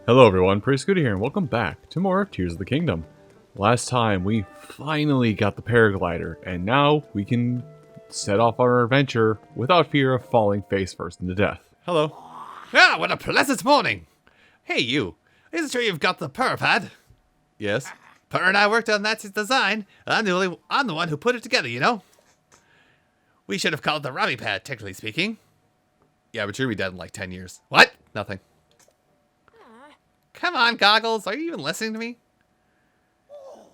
Hello everyone, Pretty Scooty here, and welcome back to more of Tears of the Kingdom. Last time, we finally got the paraglider, and now we can set off on our adventure without fear of falling face first into death. Hello. Ah, what a pleasant morning! Hey, you. Isn't sure you've got the pad? Yes? Per and I worked on that design. I'm the one who put it together, you know? We should have called it the Robbie pad, technically speaking. Yeah, but you're gonna be dead in like 10 years. What? Nothing. Come on, Goggles. Are you even listening to me?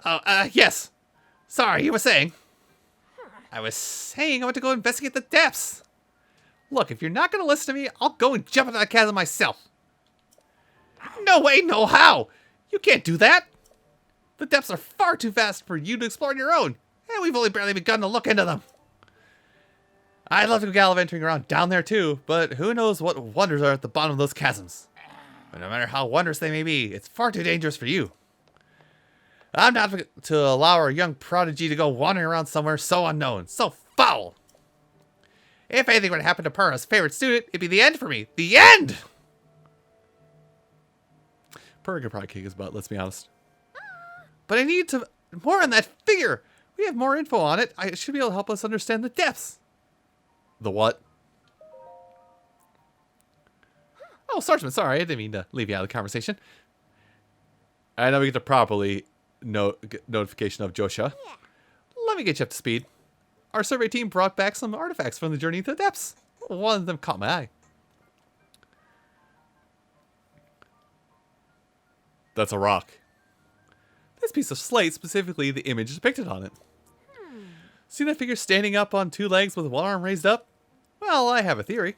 Oh, yes. Sorry, you were saying. I was saying I want to go investigate the depths. Look, if you're not going to listen to me, I'll go and jump into that chasm myself. No way, no how. You can't do that. The depths are far too vast for you to explore on your own, and we've only barely begun to look into them. I'd love to go gallivanting around down there too, but who knows what wonders are at the bottom of those chasms. But no matter how wondrous they may be, it's far too dangerous for you. I'm not to allow our young prodigy to go wandering around somewhere so unknown, so foul. If anything were to happen to Purr's favorite student, it'd be the end for me. The end! Purr could probably kick his butt, let's be honest. But I need to more on that figure. We have more info on it. I should be able to help us understand the depths. The what? Oh, Swordsman, sorry, I didn't mean to leave you out of the conversation. And now we get the properly notification of Josha. Let me get you up to speed. Our survey team brought back some artifacts from the journey into the depths. One of them caught my eye. That's a rock. This piece of slate, specifically the image depicted on it. See that figure standing up on two legs with one arm raised up? Well, I have a theory.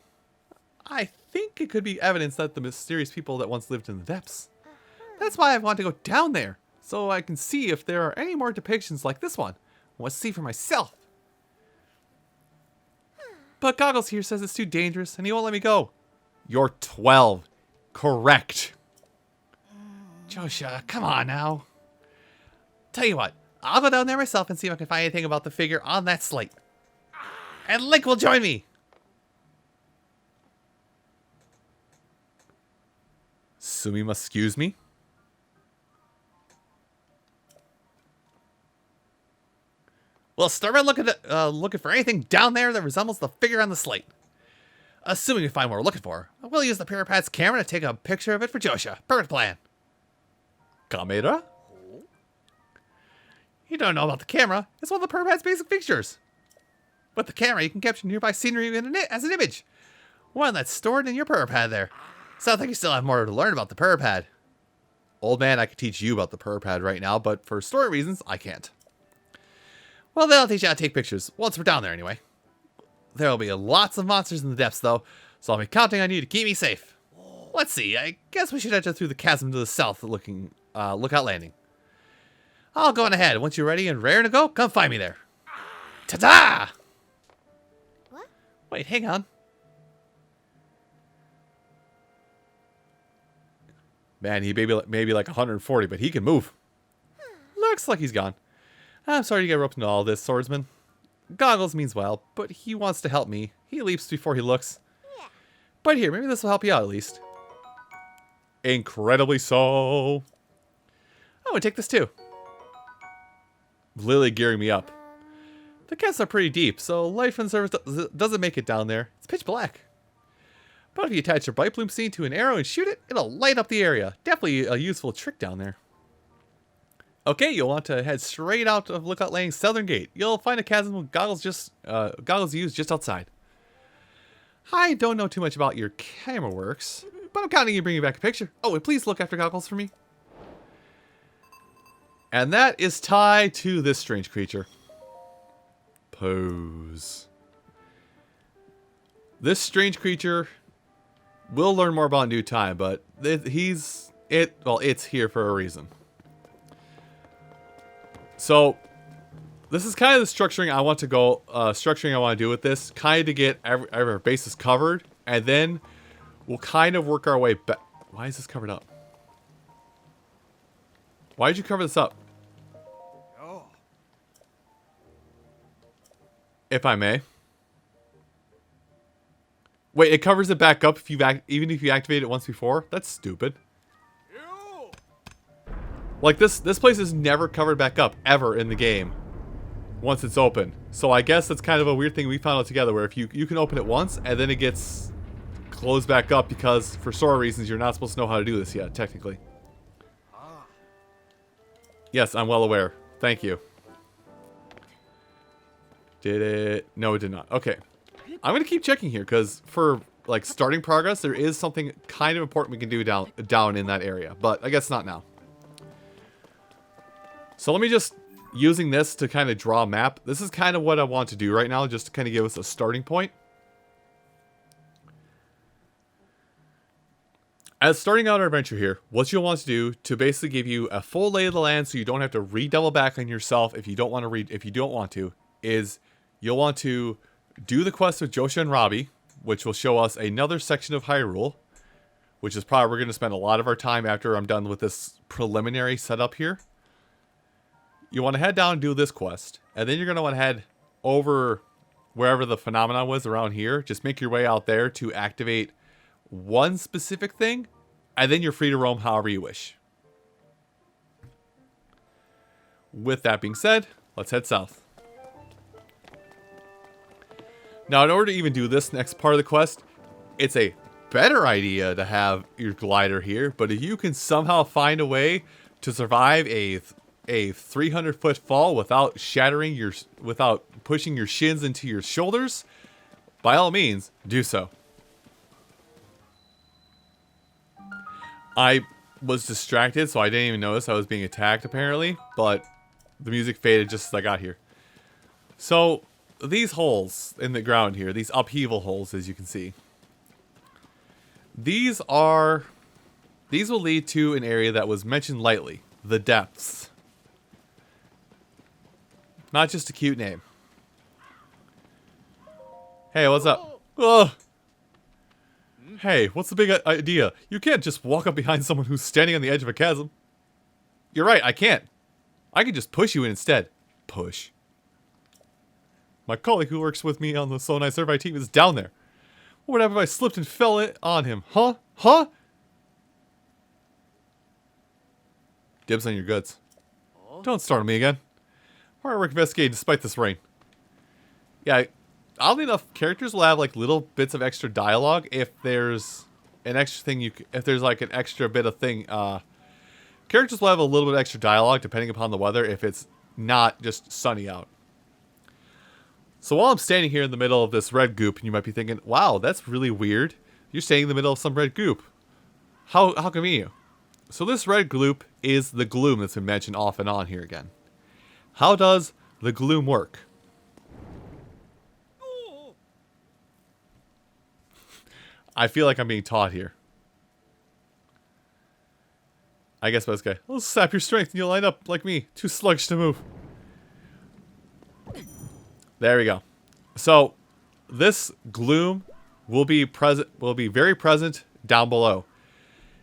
I think it could be evidence that the mysterious people that once lived in the depths. That's why I want to go down there, so I can see if there are any more depictions like this one. I want to see for myself. But Goggles here says it's too dangerous, and he won't let me go. You're 12. Correct. Josha, come on now. Tell you what, I'll go down there myself and see if I can find anything about the figure on that slate. And Link will join me. Sumi must excuse me. We'll start by looking for anything down there that resembles the figure on the slate. Assuming we find what we're looking for, we'll use the Pyropad's camera to take a picture of it for Josha. Perfect plan. Camera? You don't know about the camera. It's one of the Pyropad's basic features. With the camera, you can capture nearby scenery as an image. One that's stored in your Pyropad there. Sounds like you still have more to learn about the Pyropad. Old man, I could teach you about the Pyropad right now, but for story reasons, I can't. Well, then I'll teach you how to take pictures, once we're down there anyway. There will be lots of monsters in the depths, though, so I'll be counting on you to keep me safe. Let's see, I guess we should enter through the chasm to the south looking Lookout Landing. I'll go on ahead. Once you're ready and raring to go, come find me there. Ta-da! What? Wait, hang on. Man, he maybe like 140, but he can move. Looks like he's gone. I'm sorry to get roped into all this, Swordsman. Goggles means well, but he wants to help me. He leaps before he looks. Yeah. But here, maybe this will help you out at least. Incredibly so. I'm gonna take this too. Lily gearing me up. The caves are pretty deep, so light from the surface doesn't make it down there. It's pitch black. But if you attach your bright bloom seed to an arrow and shoot it, it'll light up the area. Definitely a useful trick down there. Okay, you'll want to head straight out of Lookout Landing's southern gate. You'll find a chasm with goggles used just outside. I don't know too much about your camera works, but I'm counting you bringing back a picture. Oh, and please look after Goggles for me. And that is tied to this strange creature. Pose. This strange creature, we'll learn more about in due time, but it's here for a reason. So, this is kind of the structuring I want to do with this, kind of to get our bases covered, and then we'll kind of work our way back. Why is this covered up? Why did you cover this up? If I may. Wait, it covers it back up if even if you activate it once before? That's stupid. Like, this place is never covered back up, ever, in the game. Once it's open. So I guess that's kind of a weird thing we found out together, where if you can open it once, and then it gets closed back up because, for story reasons, you're not supposed to know how to do this yet, technically. Yes, I'm well aware. Thank you. Did it? No, it did not. Okay. I'm going to keep checking here, because for, like, starting progress, there is something kind of important we can do down in that area. But I guess not now. So let me just, using this to kind of draw a map. This is kind of what I want to do right now, just to kind of give us a starting point. As starting out our adventure here, what you'll want to do to basically give you a full lay of the land, so you don't have to redouble back on yourself if you don't want to is you'll want to do the quest with Jiosin and Robbie, which will show us another section of Hyrule, which is probably we're going to spend a lot of our time after I'm done with this preliminary setup here. You want to head down and do this quest, and then you're going to want to head over wherever the phenomenon was around here. Just make your way out there to activate one specific thing, and then you're free to roam however you wish. With that being said, let's head south. Now, in order to even do this next part of the quest, it's a better idea to have your glider here, but if you can somehow find a way to survive a 300-foot fall without without pushing your shins into your shoulders, by all means, do so. I was distracted, so I didn't even notice I was being attacked, apparently, but the music faded just as I got here. So, these holes in the ground here, these upheaval holes, as you can see, these will lead to an area that was mentioned lightly, the depths. Not just a cute name. Hey, what's up? Ugh. Hey, what's the big idea? You can't just walk up behind someone who's standing on the edge of a chasm. You're right, I can't. I can just push you in instead. Push. My colleague who works with me on the Sonai Survey team is down there. What would happen if I slipped and fell on him? Huh? Huh? Dibs on your goods. Don't startle me again. Hard work investigating despite this rain. Yeah, oddly enough, characters will have like little bits of extra dialogue if there's an extra thing if there's like an extra bit of thing. Characters will have a little bit of extra dialogue depending upon the weather if it's not just sunny out. So while I'm standing here in the middle of this red goop, and you might be thinking, wow, that's really weird. You're standing in the middle of some red goop. How convenient. So this red goop is the Gloom that's been mentioned off and on here again. How does the Gloom work? I feel like I'm being taught here. I guess by this guy. I'll sap your strength and you'll line up like me. Too sluggish to move. There we go. So, this Gloom will be very present down below.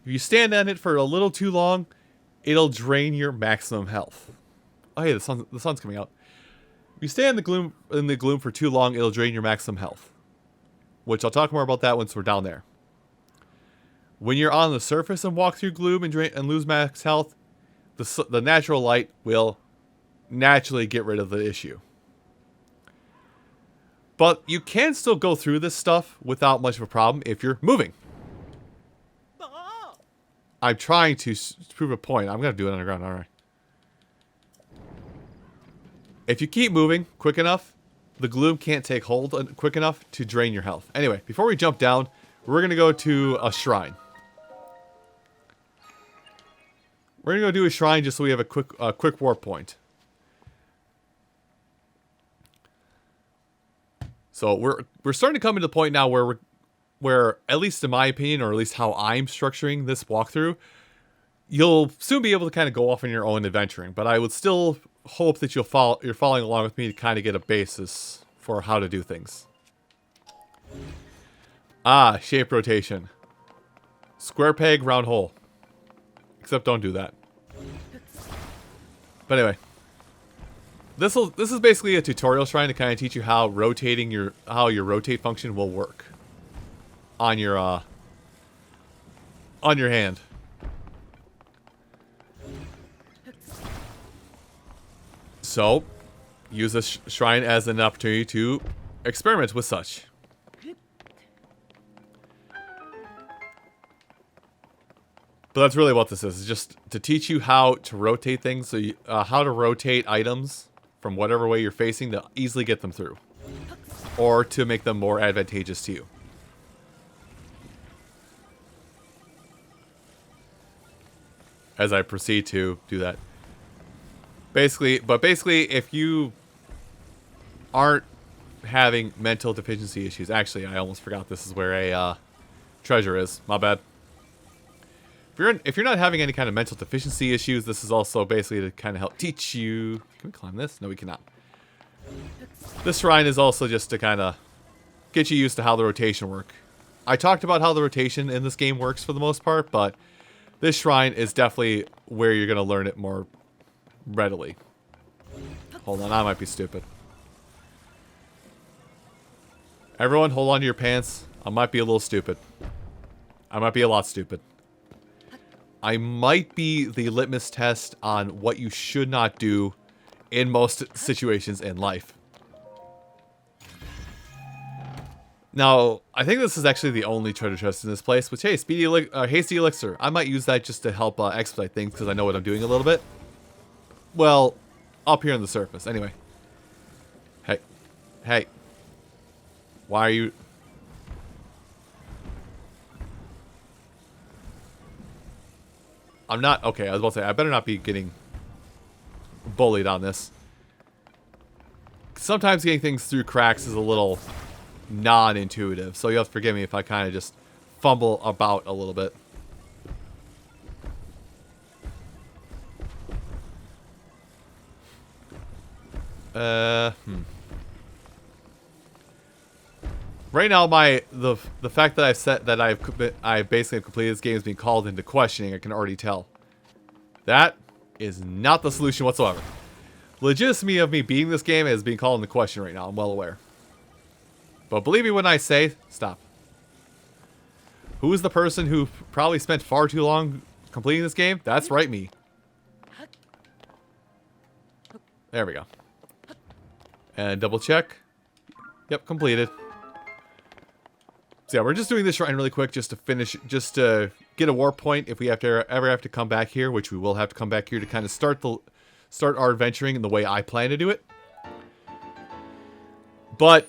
If you stand on it for a little too long, it'll drain your maximum health. Oh hey, the sun's coming out. If you stay in the gloom for too long, it'll drain your maximum health. Which I'll talk more about that once we're down there. When you're on the surface and walk through gloom and lose max health, the natural light will naturally get rid of the issue. But you can still go through this stuff without much of a problem if you're moving. I'm trying to prove a point. I'm going to do it underground, alright. If you keep moving quick enough, the gloom can't take hold quick enough to drain your health. Anyway, before we jump down, we're going to go to a shrine. We're going to go do a shrine just so we have a quick warp point. So we're starting to come to the point now where at least in my opinion, or at least how I'm structuring this walkthrough, you'll soon be able to kind of go off on your own adventuring. But I would still hope that you're following along with me to kind of get a basis for how to do things. Ah, shape rotation. Square peg, round hole. Except don't do that. But anyway. This is basically a tutorial shrine to kind of teach you how your rotate function will work on your hand. So, use this shrine as an opportunity to experiment with such. But that's really what this is. It's just to teach you how to rotate things. So how to rotate items from whatever way you're facing to easily get them through. Or to make them more advantageous to you. As I proceed to do that. Basically, if you aren't having mental deficiency issues. Actually, I almost forgot this is where a treasure is. My bad. If you're not having any kind of mental deficiency issues, this is also basically to kind of help teach you. Can we climb this? No, we cannot. This shrine is also just to kind of get you used to how the rotation works. I talked about how the rotation in this game works for the most part, but this shrine is definitely where you're going to learn it more readily. Hold on, I might be stupid. Everyone, hold on to your pants. I might be a little stupid. I might be a lot stupid. I might be the litmus test on what you should not do in most situations in life. Now, I think this is actually the only treasure chest in this place, which, hey, Hasty Elixir. I might use that just to help expedite things, because I know what I'm doing a little bit. Well, up here on the surface. Anyway. Hey. Hey. Why are you... I'm not... Okay, I was about to say, I better not be getting bullied on this. Sometimes getting things through cracks is a little non-intuitive, so you have to forgive me if I kind of just fumble about a little bit. Right now, the fact that I've basically completed this game is being called into questioning. I can already tell. That is not the solution whatsoever. Legitimacy of me beating this game is being called into question right now. I'm well aware. But believe me when I say, stop. Who is the person who probably spent far too long completing this game? That's right, me. There we go. And double check. Yep, completed. So yeah, we're just doing this shrine really quick just to finish, just to get a warp point if we ever have to come back here, which we will have to come back here to kind of start our adventuring in the way I plan to do it. But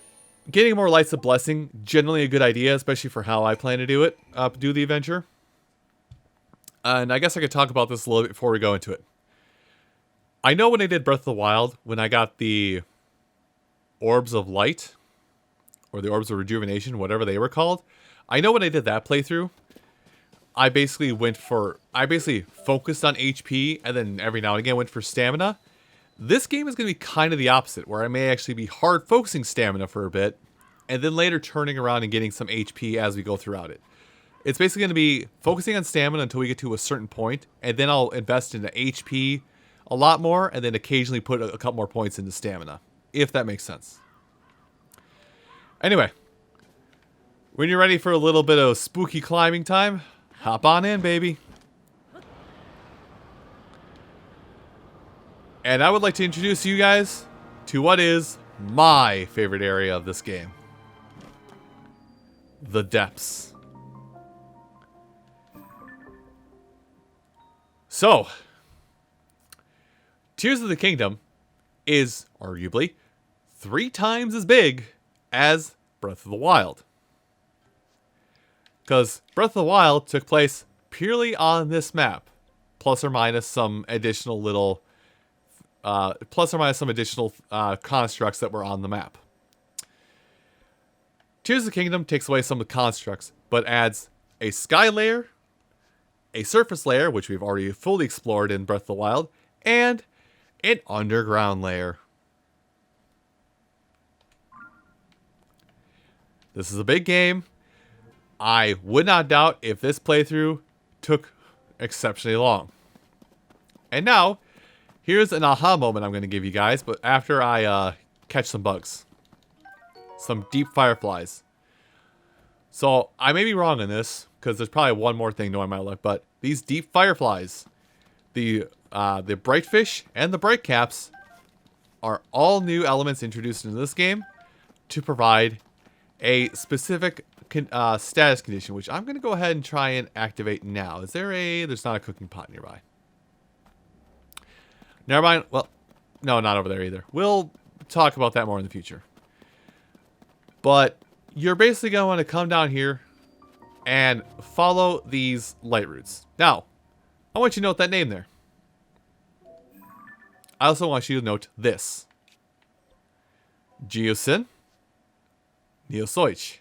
getting more Lights of Blessing, generally a good idea, especially for how I plan to do it, do the adventure. And I guess I could talk about this a little bit before we go into it. I know when I did Breath of the Wild, when I got the Orbs of Light, or the Orbs of Rejuvenation, whatever they were called. I know when I did that playthrough, I basically focused on HP, and then every now and again went for stamina. This game is going to be kind of the opposite, where I may actually be hard focusing stamina for a bit, and then later turning around and getting some HP as we go throughout it. It's basically going to be focusing on stamina until we get to a certain point, and then I'll invest into HP a lot more, and then occasionally put a couple more points into stamina, if that makes sense. Anyway, when you're ready for a little bit of spooky climbing time, hop on in, baby. And I would like to introduce you guys to what is my favorite area of this game. The depths. So, Tears of the Kingdom is arguably 3 times as big as Breath of the Wild. Because Breath of the Wild took place purely on this map, plus or minus some additional constructs that were on the map. Tears of the Kingdom takes away some of the constructs, but adds a sky layer, a surface layer, which we've already fully explored in Breath of the Wild, and an underground layer. This is a big game. I would not doubt if this playthrough took exceptionally long. And now, here's an aha moment I'm going to give you guys, but after I catch some bugs. Some deep fireflies. So, I may be wrong on this, because there's probably one more thing knowing my luck, but these deep fireflies, the bright fish and the bright caps, are all new elements introduced into this game to provide a specific status condition, which I'm going to go ahead and try and activate now. Is there a... There's not a cooking pot nearby. Never mind. Well, no, not over there either. We'll talk about that more in the future. But you're basically going to want to come down here and follow these light roots. Now, I want you to note that name there. I also want you to note this. Jiosin Nisoij.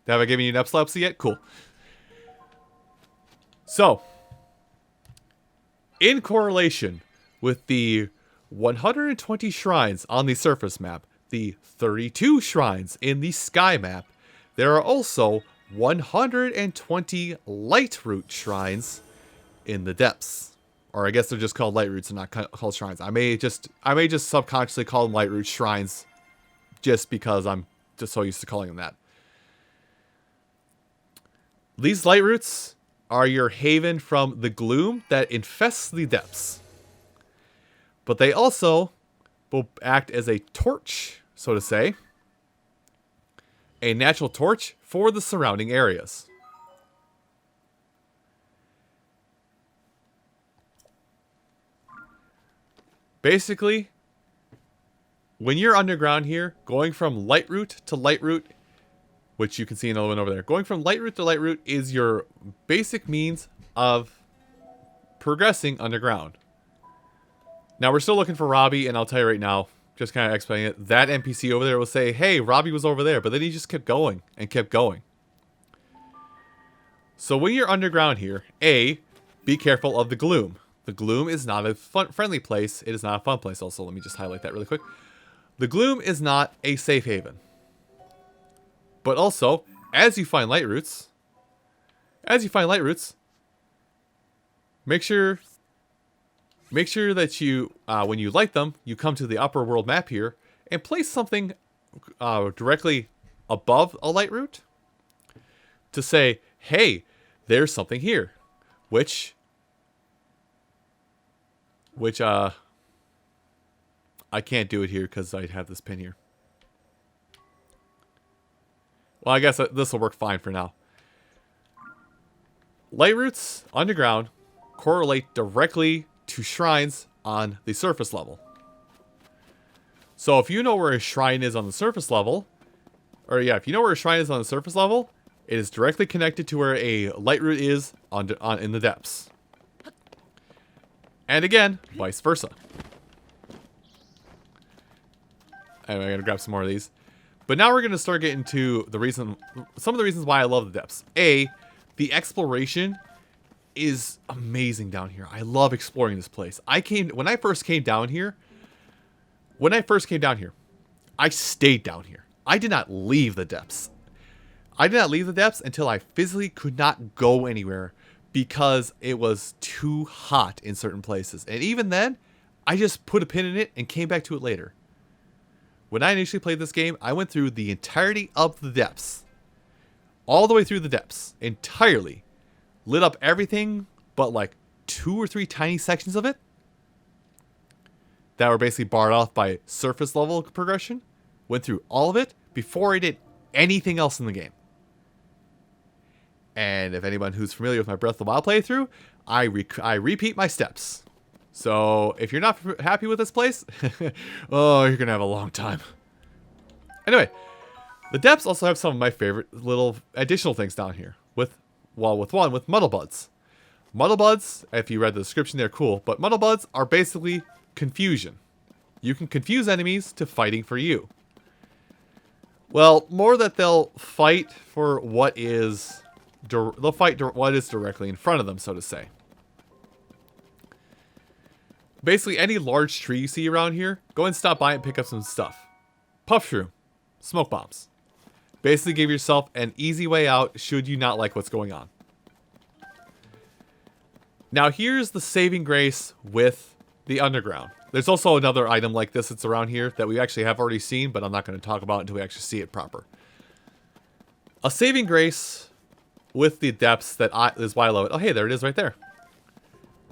Have I given you an epilepsy yet? Cool. So, in correlation with the 120 shrines on the surface map, the 32 shrines in the sky map, there are also 120 Lightroot shrines in the depths. Or I guess they're just called Lightroots and not called shrines. I may just subconsciously call them Lightroot shrines just because I'm just so used to calling them that. These Lightroots are your haven from the gloom that infests the depths. But they also will act as a torch, so to say. A natural torch for the surrounding areas. Basically, when you're underground here, going from Lightroot to Lightroot, which you can see another one over there. Going from Lightroot to Lightroot is your basic means of progressing underground. Now, we're still looking for Robbie, and I'll tell you right now, just kind of explaining it, that NPC over there will say, hey, Robbie was over there, but then he just kept going and kept going. So when you're underground here, A, be careful of the gloom. The gloom is not a friendly place. It is not a fun place. Also, let me just highlight that really quick. The gloom is not a safe haven. But also, as you find Lightroots, make sure that you, when you light them, you come to the upper world map here and place something directly above a Lightroot to say, hey, there's something here, which I can't do it here because I have this pin here. Well, I guess this will work fine for now. Lightroots underground correlate directly to shrines on the surface level. So if you know where a shrine is on the surface level, if you know where a shrine is on the surface level, it is directly connected to where a Lightroot is in the depths. And again, vice versa. Anyway, I gotta grab some more of these. But now we're going to start getting to some of the reasons why I love the depths. A, the exploration is amazing down here. I love exploring this place. When I first came down here, I stayed down here. I did not leave the depths. I did not leave the depths until I physically could not go anywhere because it was too hot in certain places. And even then, I just put a pin in it and came back to it later. When I initially played this game, I went through the entirety of the depths. All the way through the depths. Entirely. Lit up everything but like 2 or 3 tiny sections of it that were basically barred off by surface level progression. Went through all of it before I did anything else in the game. And if anyone who's familiar with my Breath of the Wild playthrough, I repeat my steps. So, if you're not happy with this place, oh, you're going to have a long time. Anyway, the depths also have some of my favorite little additional things down here. With muddle buds. Muddle buds, if you read the description, they're cool. But muddle buds are basically confusion. You can confuse enemies to fighting for you. Well, more that they'll fight for what is... They'll fight what is directly in front of them, so to say. Basically, any large tree you see around here, go and stop by and pick up some stuff. Puff shroom. Smoke bombs. Basically give yourself an easy way out should you not like what's going on. Now here's the saving grace with the underground. There's also another item like this that's around here that we actually have already seen, but I'm not going to talk about until we actually see it proper. A saving grace with the depths that is why I love it. Oh, hey, there it is right there.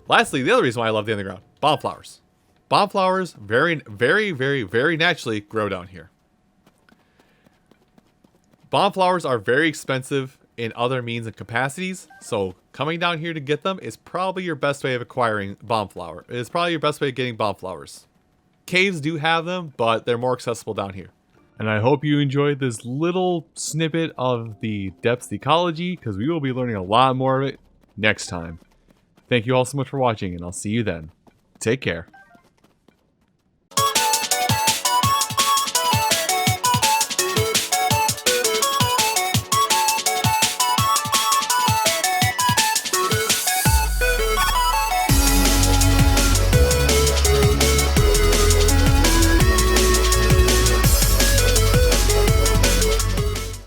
Lastly, the other reason why I love the underground, bomb flowers. Bomb flowers very, very, very, very naturally grow down here. Bomb flowers are very expensive in other means and capacities, so coming down here to get them is probably your best way of acquiring bomb flower. It's probably your best way of getting bomb flowers. Caves do have them, but they're more accessible down here. And I hope you enjoyed this little snippet of the depths ecology, because we will be learning a lot more of it next time. Thank you all so much for watching, and I'll see you then. Take care.